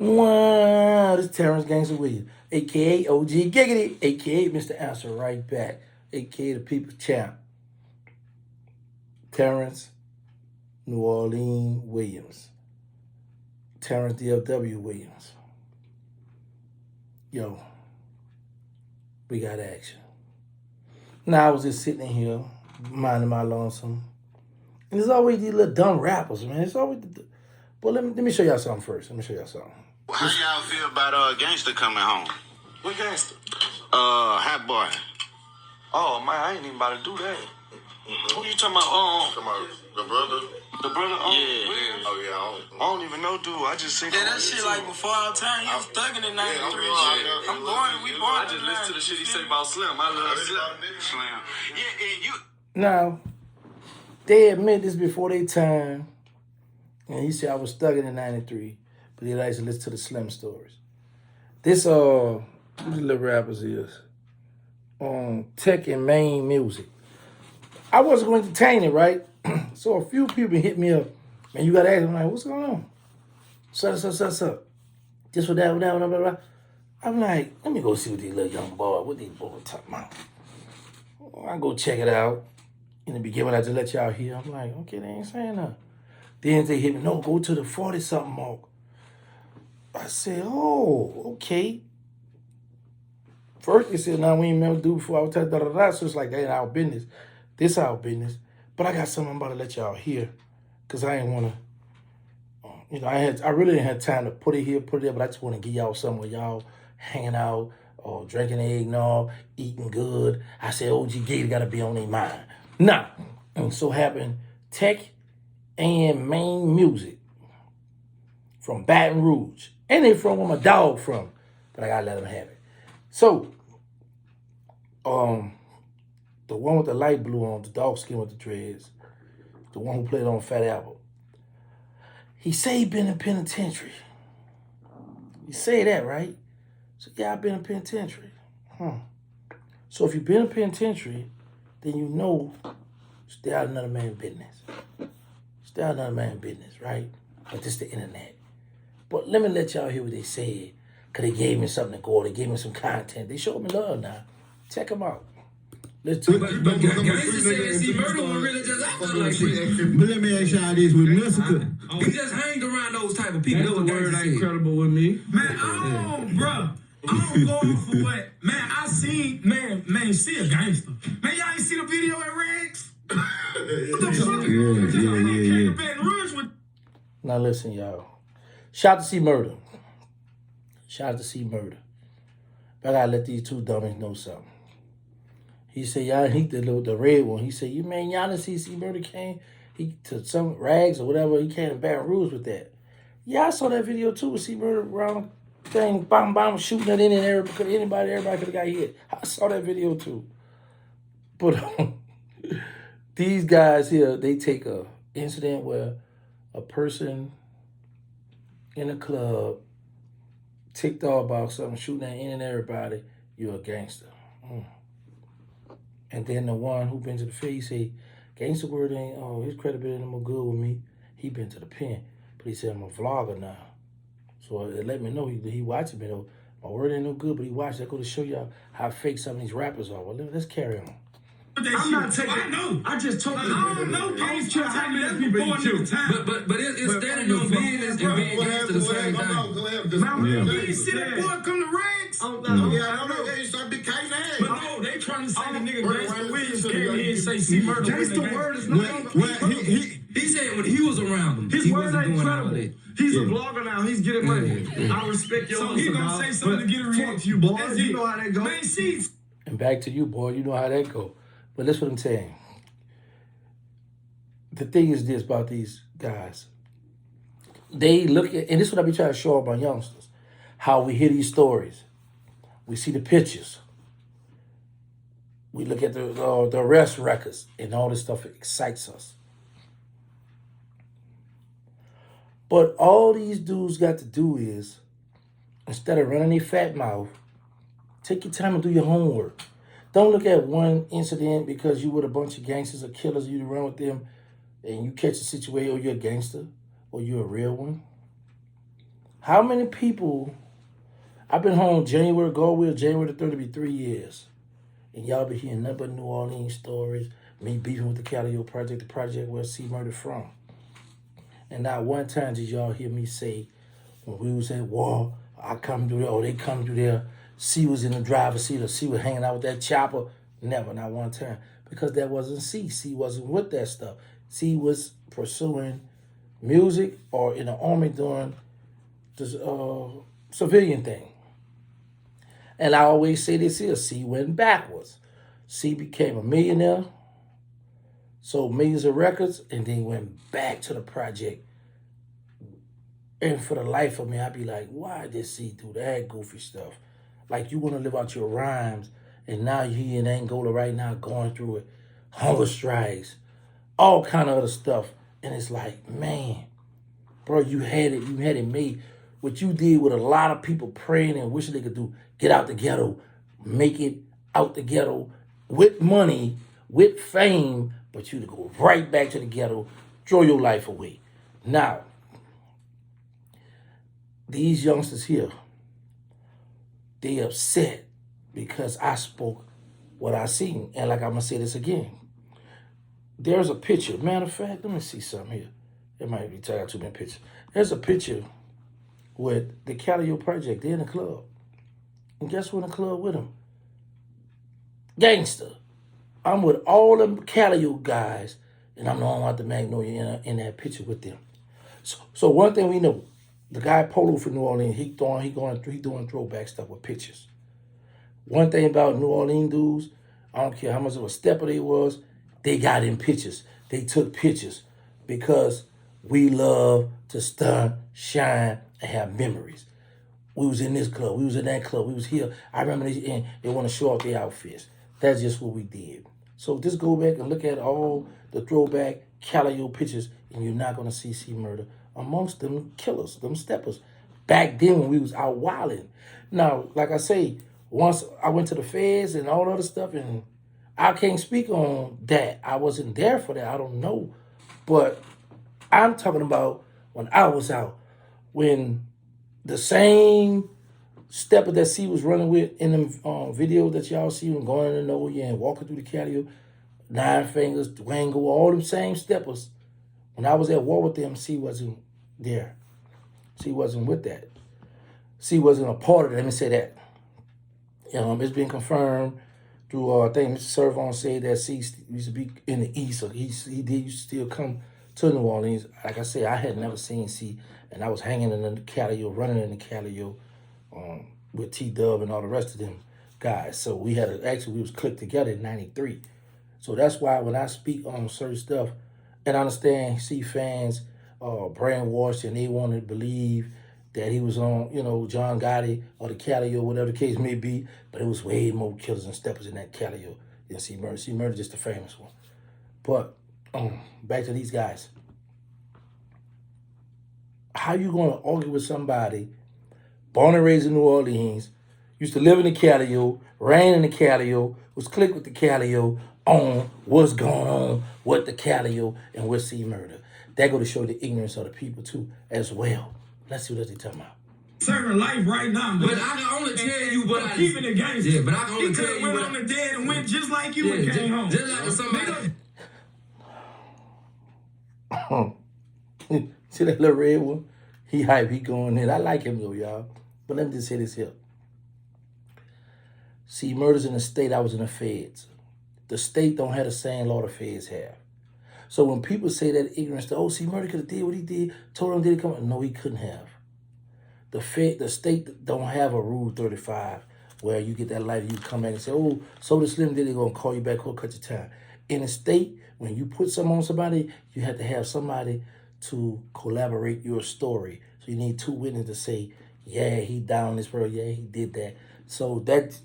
Wow, this Terrancegangstawilliams, a.k.a. OG Giggity, a.k.a. Mr. Answer Right Back, a.k.a. the People's Champ, Terrance New Orleans Williams, Terrance DFW Williams. Yo, we got action. Now I was just sitting in here, minding my lonesome. And there's always these little dumb rappers, man. It's always but let me show y'all something first. Let me show y'all something. Well, how y'all feel about Gangster coming home? What gangster? Hot Boy. Oh man, I ain't even about to do that. Who you talking about? Come on, the brother. The brother? Yeah. Oh yeah. I don't even know, dude. I just seen. Yeah, that shit like before our time. He was thugging in 93. I'm born. We born. I just listened to the shit he say about Slim. I love Slim. Yeah, and you. Now, they admit this before their time, and he said I was thugging in 93, but he likes to listen to the Slim stories. This these little rappers is Tec Maine Musik. I wasn't going to entertain it, right? So a few people hit me up, man, you got to ask. I'm like, what's going on? Sup. This or that, blah, blah, blah. I'm like, let me go see what these little young boys, what these boys talking about. I go check it out. In the beginning, I just let y'all hear. I'm like, okay, they ain't saying nothing. Then they hit me, no, go to the 40-something mark. I said, oh, okay. First, they said, no, we ain't never do before. I was telling da-da-da. So it's like, that ain't our business. This our business. But I got something I'm about to let y'all hear. Because I ain't want to, I really didn't have time to put it here, put it there, but I just want to give y'all something where y'all hanging out or drinking eggnog, eating good. I said, OG Gator got to be on their mind. Now, and so happened, Tec Maine Musik from Baton Rouge. And they from where my dog from. But I got to let them have it. So, the one with the light blue on, the dark skin with the dreads, the one who played on Fat Album, he say he been in penitentiary. You say that, right? So, yeah, I've been in penitentiary. So if you've been in penitentiary, then you know stay out of another man's business. Stay out of another man's business, right? But this the internet. But let me let y'all hear what they said, because they gave me something to go. They gave me some content. They showed me love now. Check them out. Let's do it. But let me ask y'all this with Mexico. He just hanged around those type of people. That word ain't credible with me. Man, bro. I'm going for what? Man, I seen, man, see a gangster. Man, y'all ain't see the video at Rex? What the fuck? Yeah. Now listen, y'all. Shout to see murder. Shout to see murder. But I gotta let these two dummies know something. He said, y'all, the red one. He said, you man, y'all didn't see murder came. He to some rags or whatever. He came to Baton Rouge with that. Yeah, I saw that video too. With see murder around thing, bomb, shooting at everybody could have got hit. I saw that video too. But these guys here, they take a incident where a person in a club ticked off about something, shooting at any and everybody, you're a gangster. And then the one who been to the face say, gangster word ain't, his credibility ain't no good with me. He been to the pen. But he said, I'm a vlogger now. So it let me know he watching me though. My word ain't no good, but he watched. I go to show y'all how fake some of these rappers are. Well, let's carry on. I'm not taking. I know. I just told you. I don't know. Don't tell how many people you kill. But it's standing on business and being gangster at the same time. You ain't see that boy come to Rex? Yeah, I know. They start big case ass. But no, they trying to say the nigga Gangster Williams came in here and say see murder. Gangster word is not. He said when he was around him, his word ain't credible. He's a blogger now. He's getting money. I respect your. So he gonna say something to get a reaction. You boys, you know how that go. Man, she's. And back to you, boy. You know how that go. But that's what I'm saying. The thing is this about these guys. They look at, and this is what I be trying to show up on youngsters, how we hear these stories. We see the pictures. We look at the arrest records, and all this stuff excites us. But all these dudes got to do is, instead of running their fat mouth, take your time and do your homework. Don't look at one incident because you with a bunch of gangsters or killers, you run with them, and you catch a situation, or you're a gangster, or you're a real one. How many people? I've been home January, January the 3rd to be 3 years. And y'all be hearing nothing but New Orleans stories. Me beefing with the Calio Project, the project where C Murder from. And not one time did y'all hear me say, when we was at war, I come through there, or they come through there, C was in the driver's seat, or C was hanging out with that chopper. Never, not one time. Because that wasn't C. C wasn't with that stuff. C was pursuing music or in the army doing this civilian thing. And I always say this here, C went backwards. C became a millionaire, sold millions of records, and then went back to the project. And for the life of me, I'd be like, why did C do that goofy stuff? Like, you want to live out your rhymes, and now you in Angola right now going through it. Hunger strikes, all kind of other stuff. And it's like, man, bro, you had it made. What you did with a lot of people praying and wishing they could do, get out the ghetto, make it out the ghetto with money, with fame, but you to go right back to the ghetto, throw your life away. Now, these youngsters here, they upset because I spoke what I seen. And like I'm going to say this again. There's a picture. Matter of fact, let me see something here. It might be tied too many pictures. There's a picture with the Calio Project. They're in the club. And guess who in the club with them? Gangster. I'm with all them Calio guys, and I'm the only one out the Magnolia in that picture with them. So one thing we know, the guy Polo from New Orleans, he doing throwback stuff with pictures. One thing about New Orleans dudes, I don't care how much of a stepper they was, they got in pictures. They took pictures because we love to stunt, shine, and have memories. We was in this club. We was in that club. We was here. I remember they want to show off their outfits. That's just what we did. So just go back and look at all the throwback Calio pictures, and you're not going to see C Murder amongst them killers, them steppers. Back then when we was out wilding. Now, like I say, once I went to the feds and all other stuff, and I can't speak on that. I wasn't there for that. I don't know. But I'm talking about when I was out, when the same stepper that C was running with in them videos that y'all see him going in the Noya and walking through the Calio, Nine Fingers, Dwango, all them same steppers. When I was at war with them, C wasn't there. C wasn't with that. C wasn't a part of it. Let me say that. It's been confirmed through, I think Mr. Servon said that C used to be in the East, so he did used to still come to New Orleans. Like I said, I had never seen C, and I was hanging in the Calio, running in the Calio with T-Dub and all the rest of them guys. So we was clicked together in 93. So that's why when I speak on certain stuff, and I understand C fans brainwashed and they want to believe that he was on, John Gotti or the Calio, whatever the case may be, but it was way more killers and steppers in that Calio than C Murder. C Murder just the famous one. But back to these guys. How you going to argue with somebody born and raised in New Orleans, used to live in the Calio, ran in the Calio, was clicked with the Calio on what's going on with the Calio and with C Murder? That go to show the ignorance of the people too as well. Let's see what they're talking about. Serving life right now, But I can only tell you what I keeping it gangster. Yeah, but I can only he tell could have you went what on the dead and went just like you and came home. Just like somebody. See that little red one? He hype, he going in. I like him though, y'all. But let me just say this here. See, Murder's in the state, I was in the feds. The state don't have the same law the feds have. So when people say that ignorance, C Murder could have did what he did, told him did he come? No, he couldn't have. The state don't have a Rule 35 where you get that light and you come back and say, so the Slim did, they're going to call you back or cut your time. In the state, when you put something on somebody, you have to have somebody to collaborate your story. So you need two witnesses to say, yeah, he down this road, yeah, he did that. So that,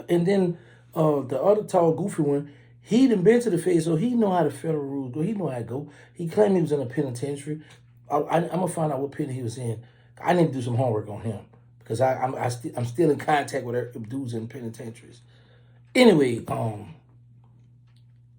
and then the other tall, goofy one, he done been to the feds, so he know how the federal rules go. He know how it go. He claimed he was in a penitentiary. I'm going to find out what pen he was in. I need to do some homework on him because I'm still in contact with dudes in penitentiaries. Anyway,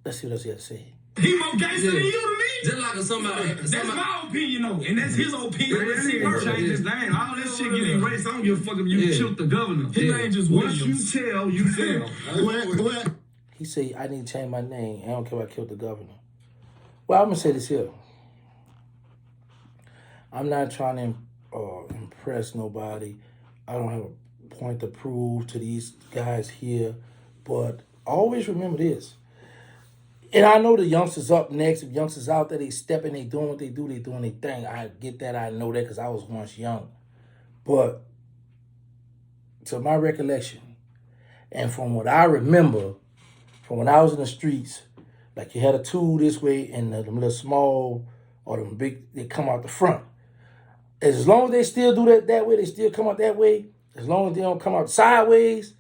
let's see what else he had to say. He more gangster than you to me. Just like somebody. That's my opinion, though, and that's his opinion. That nigga change his name. All that shit get erased. I don't give a fuck if you killed the governor. His name just Williams. You tell, you tell. What? He say, I need to change my name. I don't care if I killed the governor. Well, I'm going to say this here. I'm not trying to impress nobody. I don't have a point to prove to these guys here. But always remember this. And I know the youngsters up next. If youngsters out there, they stepping, they doing what they do, they doing their thing. I get that. I know that because I was once young. But to my recollection, and from what I remember, from when I was in the streets, like you had a tool this way and the little small or the big, they come out the front. As long as they still do that way, they still come out that way. As long as they don't come out sideways,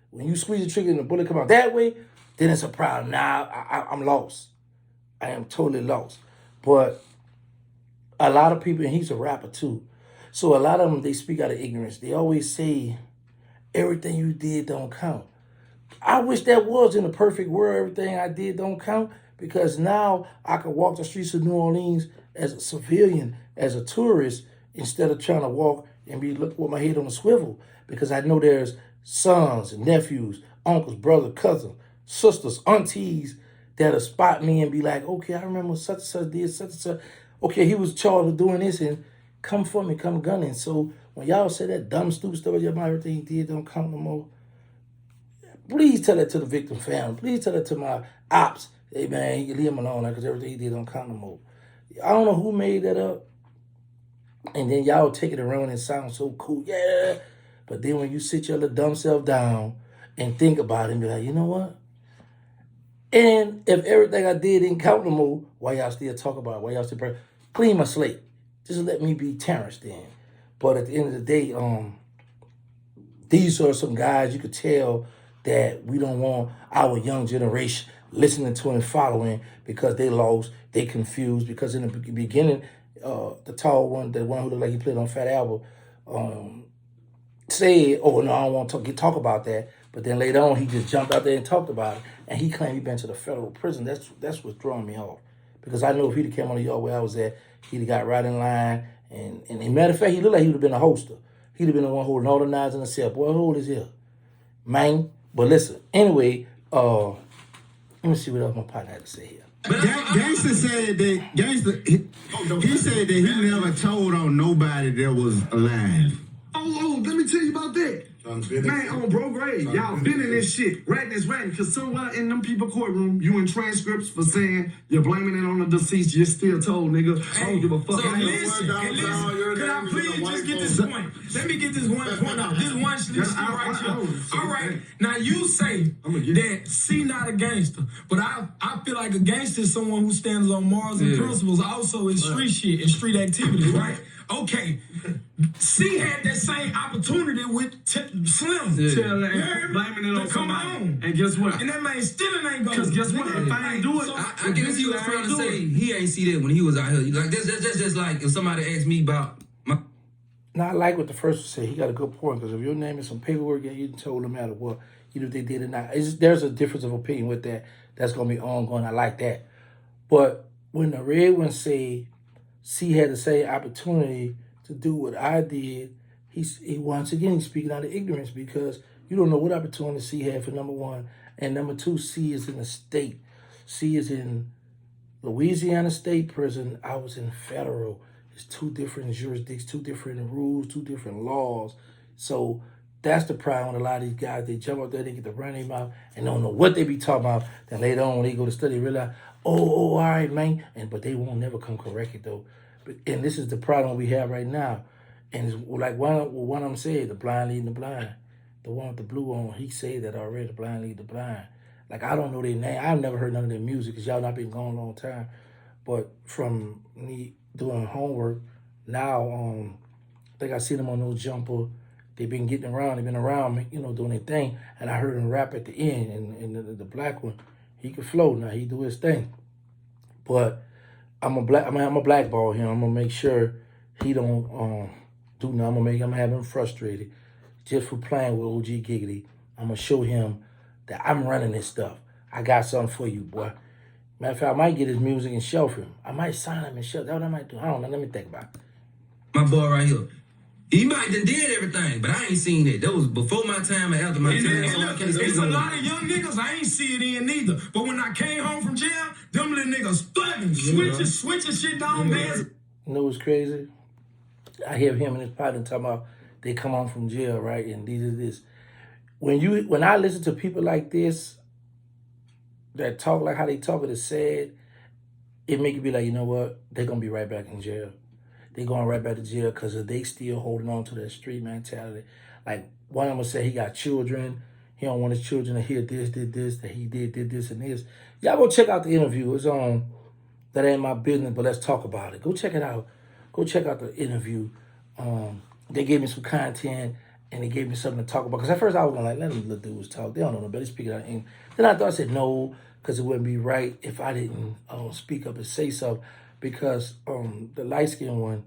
when you squeeze the trigger and the bullet come out that way, then it's a problem. Now I'm lost. I am totally lost. But a lot of people, and he's a rapper too, so a lot of them, they speak out of ignorance. They always say, everything you did don't count. I wish that was in a perfect world, everything I did don't count, because now I can walk the streets of New Orleans as a civilian, as a tourist, instead of trying to walk and be looking with my head on a swivel, because I know there's sons and nephews, uncles, brothers, cousins, sisters, aunties that'll spot me and be like, okay, I remember such and such did such and such. Okay, he was charged with doing this and come for me, come gunning. So when y'all say that dumb, stupid stuff about everything he did don't count no more, please tell that to the victim family. Please tell that to my ops. Hey, man, you leave him alone because everything he did don't count no more. I don't know who made that up. And then y'all take it around and sound so cool. Yeah. But then when you sit your little dumb self down and think about it and be like, you know what? And if everything I did didn't count no more, why y'all still talk about it? Why y'all still clean my slate? Just let me be Terrence then. But at the end of the day, these are some guys you could tell that we don't want our young generation listening to and following because they lost, they confused. Because in the beginning, the tall one, the one who looked like he played on Fat Albert, said, oh, no, I don't want to talk about that. But then later on, he just jumped out there and talked about it. And he claimed he'd been to the federal prison. That's what's throwing me off. Because I know if he'd have came on the yard where I was at, he'd have got right in line. And as a matter of fact, he looked like he would have been a holster. He'd have been the one holding all the knives in the cell. Boy, who is here? Man. But listen, anyway, let me see what else my partner had to say here. Gangsta said that he said that he never told on nobody that was alive. Oh, let me tell you about that. Man, on bro grade, y'all been in this shit. Ratting is ratting, because somewhere in them people courtroom, you in transcripts for saying you're blaming it on the deceased. You're still told, nigga, I don't give a fuck. So listen, could I please just get this point? Let me get this one point out. This one shit right here. All right, now you say that C not a gangster, but I feel like a gangster is someone who stands on morals and principles, also in street shit and street activities, right? Okay, C had that same opportunity with Slim. Blaming it on somebody. And guess what? And that man still ain't going. Because guess what? If I ain't do it, I guess he was trying to say he ain't see that when he was out here. Like that's just like if somebody asked me about my. Now, I like what the first one said. He got a good point, because if your name is some paperwork, you told no matter what, even if they did it or not. There's a difference of opinion with that. That's going to be ongoing. I like that. But when the red one say C had the same opportunity to do what I did, he once again, he's speaking out of ignorance, because you don't know what opportunity C had for number one. And number two, C is in the state. C is in Louisiana State Prison. I was in federal. It's two different jurisdictions, two different rules, two different laws. So that's the problem with a lot of these guys. They jump up there, they get to run their mouth, and don't know what they be talking about. Then later on, when they go to study, realize, all right, man. But they won't never come correct it, though. And this is the problem we have right now. And it's like one of them said, the blind leading the blind. The one with the blue on, he said that already, the blind lead the blind. Like, I don't know their name. I've never heard none of their music, because y'all not been gone a long time. But from me doing homework, now I think I see them on No Jumper. They've been getting around. They've been around me, doing their thing. And I heard him rap at the end. And the black one, he could flow now. He do his thing. But I'm a blackball him. I'm gonna make sure he don't do nothing. I'm gonna have him frustrated just for playing with OG Giggity. I'm gonna show him that I'm running this stuff. I got something for you, boy. Matter of fact, I might get his music and shelf him. I might sign him and shelf. That's what I might do. I don't know. Let me think about it. My boy right here. He might have did everything, but I ain't seen it. That was before my time and after my time. It's a lot of young niggas I ain't see it in neither. But when I came home from jail, them little niggas thugging, switching shit down there. You know what's crazy? I hear him and his partner talking about they come home from jail, right? And these are this. When I listen to people like this that talk like how they talk, it's sad. It make you be like, you know what? They're gonna be right back in jail. They going right back to jail because they still holding on to that street mentality. Like one of them say he got children. He don't want his children to hear this, that he did this, and this. Y'all go check out the interview. It's on That Ain't My Business, but let's talk about it. Go check it out. Go check out the interview. They gave me some content and they gave me something to talk about. Because at first I was going like, let them little dudes talk. They don't know nobody. Speak it out. And then I said no, because it wouldn't be right if I didn't speak up and say something. Because the light-skinned one,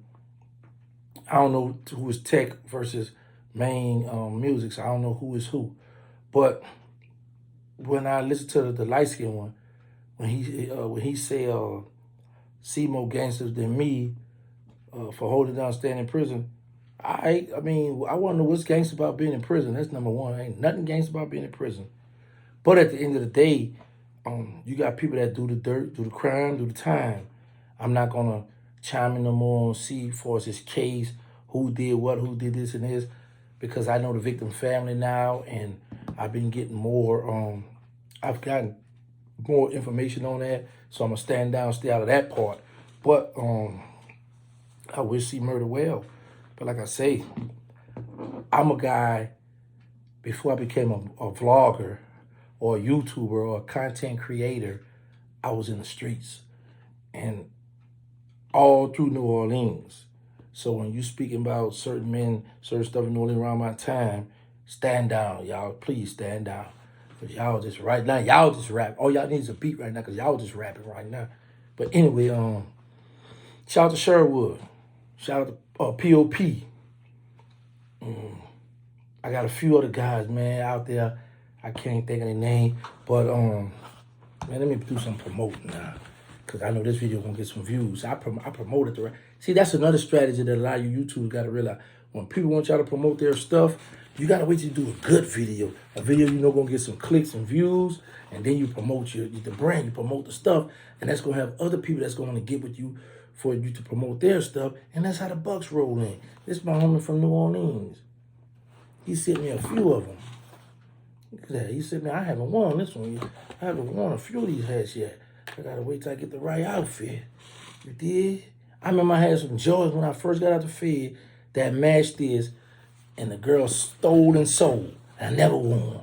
I don't know who is Tec versus Maine Musik, so I don't know who is who. But when I listen to the light-skinned one, when he say see more gangsters than me for holding down, staying in prison, I mean, I want to know what's gangster about being in prison. That's number one. Ain't nothing gangster about being in prison. But at the end of the day, you got people that do the dirt, do the crime, do the time. I'm not going to chime in no more and see for his case, who did what, who did this and this, because I know the victim's family now, and I've been getting more, I've gotten more information on that, so I'm going to stand down, stay out of that part. But I wish he murdered well. But like I say, I'm a guy, before I became a vlogger or a YouTuber or a content creator, I was in the streets. And all through New Orleans. So when you speaking about certain men, certain stuff in New Orleans around my time, stand down, y'all. Please stand down. Because y'all just right now, y'all just rap. All y'all need is a beat right now because y'all just rapping right now. But anyway, shout out to Sherwood. Shout out to POP. I got a few other guys, man, out there. I can't think of their name. But, man, let me do some promoting now. Because I know this video going to get some views. I promoted the right. See, that's another strategy that a lot of you YouTubers got to realize. When people want y'all to promote their stuff, you got to wait till you do a good video. A video you know going to get some clicks and views. And then you promote the brand, you promote the stuff. And that's going to have other people that's going to get with you for you to promote their stuff. And that's how the bucks roll in. This is my homie from New Orleans. He sent me a few of them. Look at that. He said, man, I haven't worn this one yet. I haven't worn a few of these hats yet. I gotta wait till I get the right outfit. You did? I remember I had some Jordans when I first got out the Fed that matched this, and the girl stole and sold. I never wore them.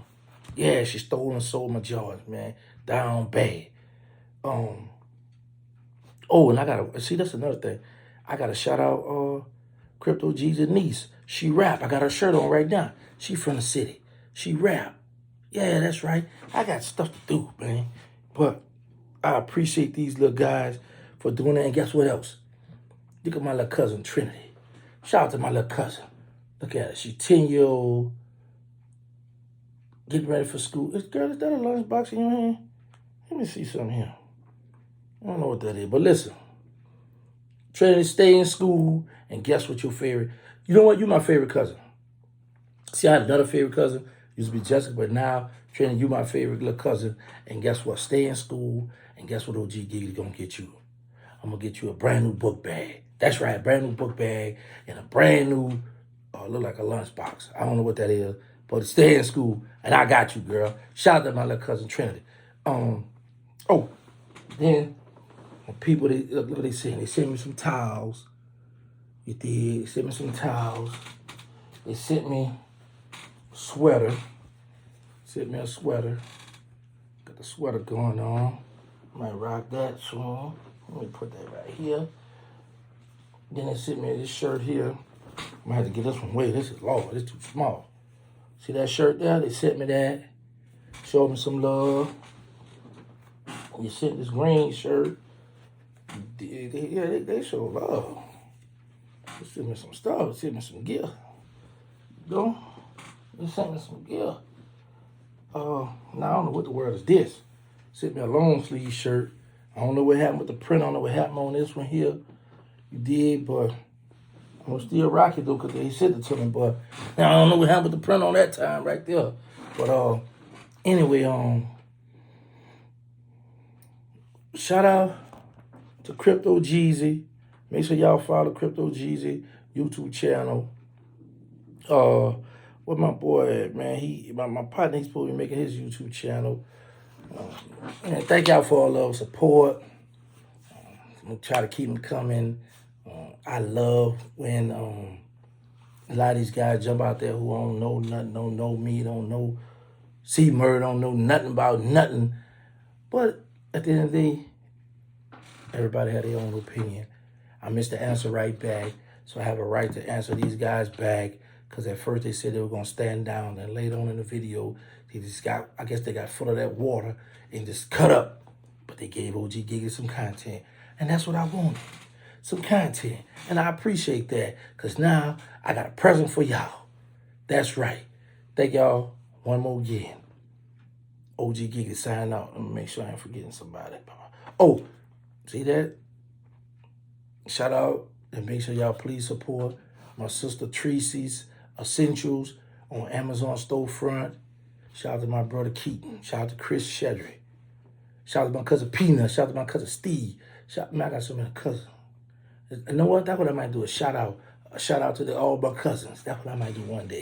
Yeah, she stole and sold my Jordans, man. Down bad. Oh, and I gotta see, that's another thing. I gotta shout out Crypto G's niece. She rap. I got her shirt on right now. She from the city. She rap. Yeah, that's right. I got stuff to do, man. But I appreciate these little guys for doing that. And guess what else? Look at my little cousin, Trinity. Shout out to my little cousin. Look at her. She's 10-year-old. Getting ready for school. Girl, is that a lunchbox in your hand? Let me see something here. I don't know what that is. But listen. Trinity, stay in school. And guess what your favorite? You know what? You're my favorite cousin. See, I had another favorite cousin. Used to be Jessica, but now, Trinity, you my favorite little cousin. And guess what? Stay in school. And guess what OG Giggity gonna get you? I'm gonna get you a brand new book bag. That's right, brand new book bag and a brand new, look like a lunchbox. I don't know what that is, but stay in school. And I got you, girl. Shout out to my little cousin Trinity. Then people, look what they saying. They sent me some towels. You did. They sent me some towels. They sent me a sweater. Sent me a sweater. Got the sweater going on. Might rock that soon. Let me put that right here. Then they sent me this shirt here. Might have to get this one away. This is large. It's too small. See that shirt there? They sent me that. Showed me some love. You sent this green shirt. They show love. They sent me some stuff. They sent me some gear. Go. They sent me some gear. Now I don't know what the word is this. Sent me a long sleeve shirt. I don't know what happened with the print. I don't know what happened on this one here. You did, but I'm gonna still rock it though, cause they sent it to me. But I don't know what happened with the print on that time right there. But anyway, shout out to Crypto Jeezy. Make sure y'all follow Crypto Jeezy YouTube channel. What my boy at, man? My partner, he's supposed to be making his YouTube channel. And thank y'all for all the support. I'm gonna try to keep them coming. I love when a lot of these guys jump out there who don't know nothing, don't know me, don't know C-Murder, don't know nothing about nothing. But at the end of the day, everybody had their own opinion. I missed the answer right back, so I have a right to answer these guys back. Because at first they said they were going to stand down, and later on in the video, I guess they got full of that water and just cut up. But they gave OG Giga some content, and that's what I wanted, some content. And I appreciate that, because now I got a present for y'all. That's right. Thank y'all one more again. OG Giga sign out. Let me make sure I ain't forgetting somebody. Oh, see that? Shout out, and make sure y'all please support my sister Tracy's Essentials on Amazon storefront. Shout out to my brother Keaton. Shout out to Chris Shedrick. Shout out to my cousin Peanut. Shout out to my cousin Steve. Man, I got so many cousins. You know what? That's what I might do, a shout out. A shout out to all my cousins. That's what I might do one day.